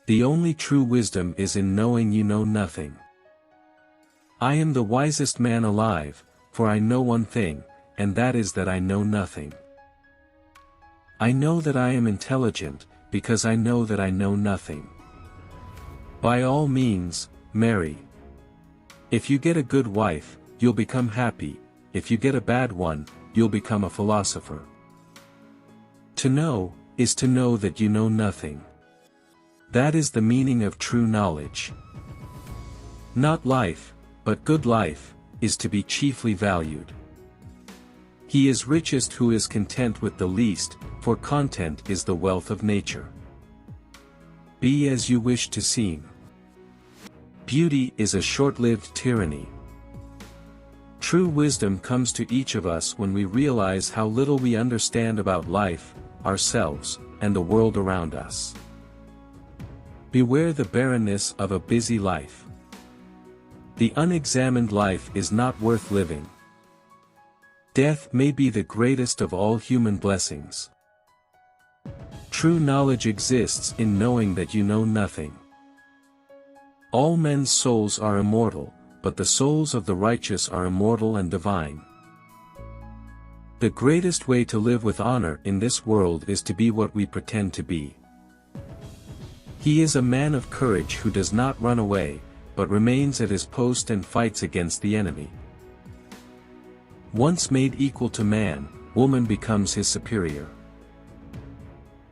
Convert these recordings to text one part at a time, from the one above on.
The only true wisdom is in knowing you know nothing. I am the wisest man alive, for I know one thing, and that is that I know nothing. I know that I am intelligent, because I know that I know nothing. By all means, marry. If you get a good wife, you'll become happy. If you get a bad one, you'll become a philosopher. To know, is to know that you know nothing. That is the meaning of true knowledge. Not life, but good life, is to be chiefly valued. He is richest who is content with the least, for content is the wealth of nature. Be as you wish to seem. Beauty is a short-lived tyranny. True wisdom comes to each of us when we realize how little we understand about life, ourselves, and the world around us. Beware the barrenness of a busy life. The unexamined life is not worth living. Death may be the greatest of all human blessings. True knowledge exists in knowing that you know nothing. All men's souls are immortal, but the souls of the righteous are immortal and divine. The greatest way to live with honor in this world is to be what we pretend to be. He is a man of courage who does not run away, but remains at his post and fights against the enemy. Once made equal to man, woman becomes his superior.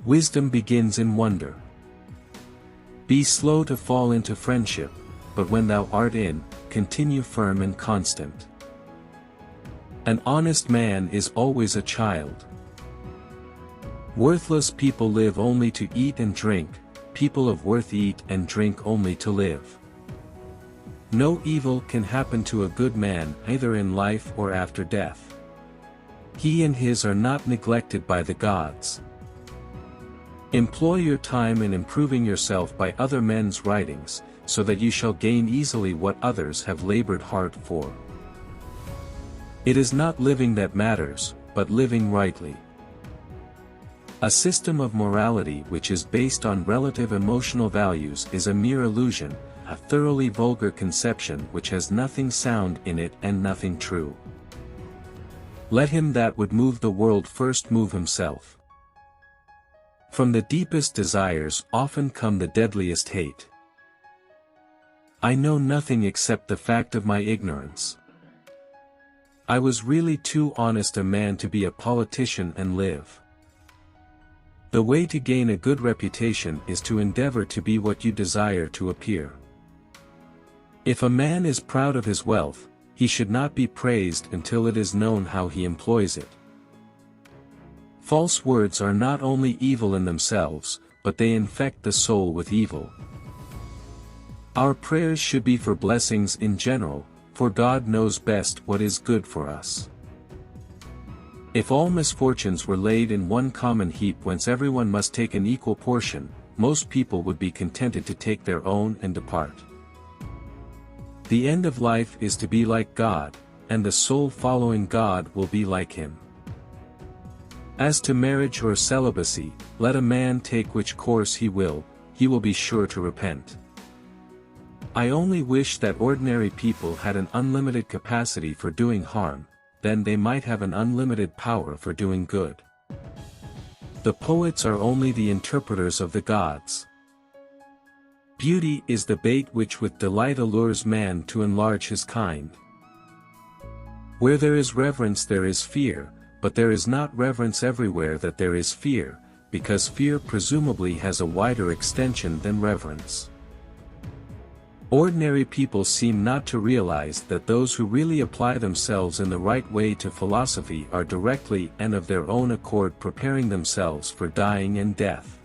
Wisdom begins in wonder. Be slow to fall into friendship, but when thou art in, continue firm and constant. An honest man is always a child. Worthless people live only to eat and drink, people of worth eat and drink only to live. No evil can happen to a good man either in life or after death. He and his are not neglected by the gods. Employ your time in improving yourself by other men's writings, so that you shall gain easily what others have labored hard for. It is not living that matters, but living rightly. A system of morality which is based on relative emotional values is a mere illusion, a thoroughly vulgar conception which has nothing sound in it and nothing true. Let him that would move the world first move himself. From the deepest desires often come the deadliest hate. I know nothing except the fact of my ignorance. I was really too honest a man to be a politician and live. The way to gain a good reputation is to endeavor to be what you desire to appear. If a man is proud of his wealth, he should not be praised until it is known how he employs it. False words are not only evil in themselves, but they infect the soul with evil. Our prayers should be for blessings in general, for God knows best what is good for us. If all misfortunes were laid in one common heap whence everyone must take an equal portion, most people would be contented to take their own and depart. The end of life is to be like God, and the soul following God will be like him. As to marriage or celibacy, let a man take which course he will be sure to repent. I only wish that ordinary people had an unlimited capacity for doing harm, then they might have an unlimited power for doing good. The poets are only the interpreters of the gods. Beauty is the bait which with delight allures man to enlarge his kind. Where there is reverence there is fear, but there is not reverence everywhere that there is fear, because fear presumably has a wider extension than reverence. Ordinary people seem not to realize that those who really apply themselves in the right way to philosophy are directly and of their own accord preparing themselves for dying and death.